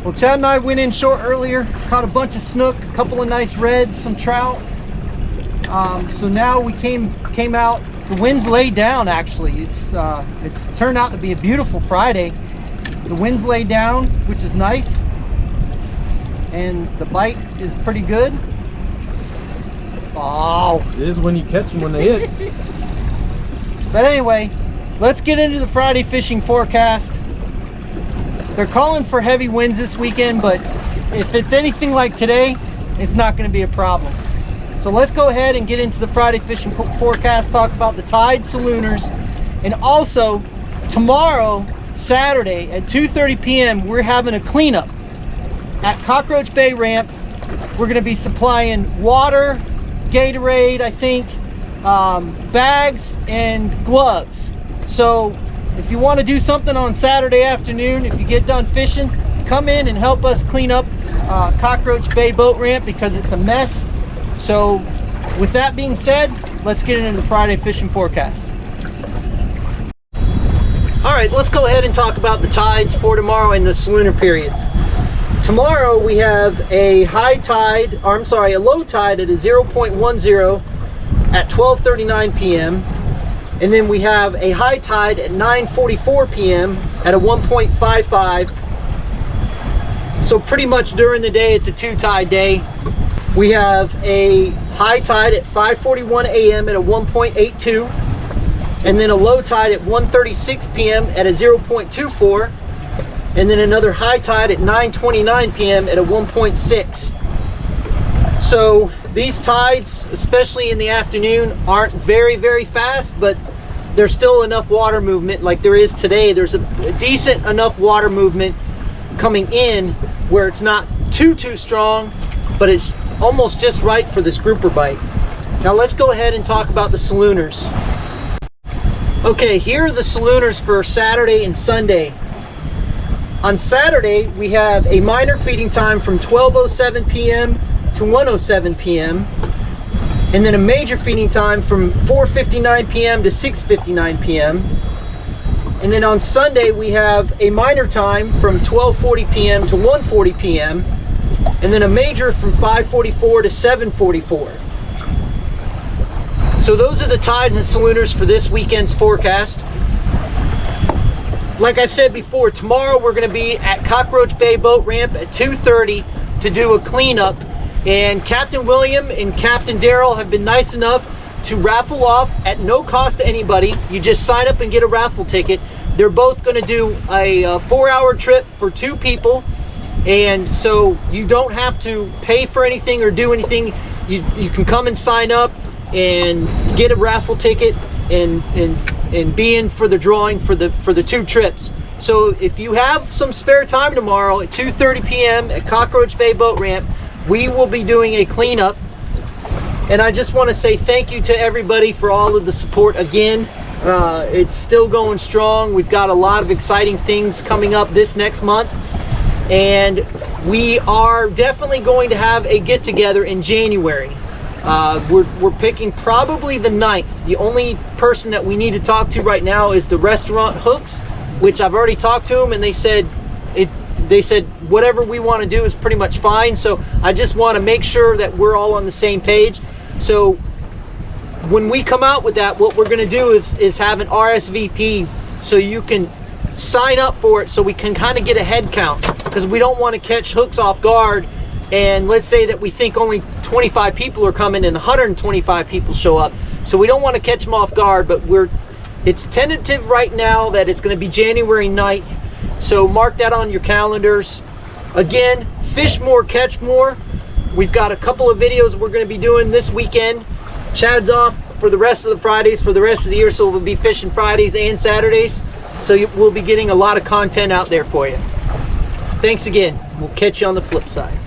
Well, Chad and I went in short earlier, caught a bunch of snook, a couple of nice reds, some trout. So now we came out. The wind's laid down. Actually, it's turned out to be a beautiful Friday. The wind's laid down, which is nice, and the bite is pretty good. Oh, it is when you catch them when they hit. But anyway, let's get into the Friday fishing forecast. They're calling for heavy winds this weekend, but if it's anything like today, it's not going to be a problem. So let's go ahead and get into the Friday fishing forecast, talk about the tides, salooners, and also tomorrow, Saturday at 2:30 p.m. we're having a cleanup at Cockroach Bay Ramp. We're going to be supplying water, Gatorade, I think, bags, and gloves. So if you want to do something on Saturday afternoon, if you get done fishing, come in and help us clean up Cockroach Bay Boat Ramp because it's a mess. So with that being said, let's get into the Friday fishing forecast. All right, let's go ahead and talk about the tides for tomorrow and the salooner periods. Tomorrow we have a a low tide at a 0.10 at 12:39 p.m. And then we have a high tide at 9:44 p.m. at a 1.55. So pretty much during the day, it's a two-tide day. We have a high tide at 5:41 a.m. at a 1.82. And then a low tide at 1:36 p.m. at a 0.24. And then another high tide at 9:29 p.m. at a 1.6. So these tides, especially in the afternoon, aren't very fast, but there's still enough water movement like there is today. There's a decent enough water movement coming in where it's not too strong, but it's almost just right for this grouper bite. Now let's go ahead and talk about the salooners. Okay, here are the salooners for Saturday and Sunday. On Saturday, we have a minor feeding time from 12:07 p.m. to 1:07 p.m. and then a major feeding time from 4:59 p.m. to 6:59 p.m. And then on Sunday, we have a minor time from 12:40 p.m. to 1:40 p.m. and then a major from 5:44 to 7:44. So those are the tides and salooners for this weekend's forecast. Like I said before, tomorrow we're going to be at Cockroach Bay Boat Ramp at 2:30 to do a cleanup. And Captain William and Captain Daryl have been nice enough to raffle off at no cost to anybody. You just sign up and get a raffle ticket. They're both going to do a 4-hour trip for 2 people. And so you don't have to pay for anything or do anything. You can come and sign up and get a raffle ticket and be in for the drawing for the 2 trips. So if you have some spare time tomorrow at 2:30 p.m. at Cockroach Bay Boat Ramp, we will be doing a cleanup. And I just want to say thank you to everybody for all of the support again. It's still going strong. We've got a lot of exciting things coming up this next month, and we are definitely going to have a get-together in January. We're picking probably the 9th. The only person that we need to talk to right now is the restaurant Hooks, which I've already talked to them, and they said whatever we want to do is pretty much fine. So I just want to make sure that we're all on the same page. So when we come out with that, what we're going to do is have an RSVP so you can sign up for it, so we can kind of get a head count, because we don't want to catch Hooks off guard. And let's say that we think only 25 people are coming and 125 people show up. So we don't want to catch them off guard, but it's tentative right now that it's going to be January 9th. So mark that on your calendars. Again, fish more, catch more. We've got a couple of videos we're going to be doing this weekend. Chad's off for the rest of the Fridays for the rest of the year, so we'll be fishing Fridays and Saturdays. So we'll be getting a lot of content out there for you. Thanks again. We'll catch you on the flip side.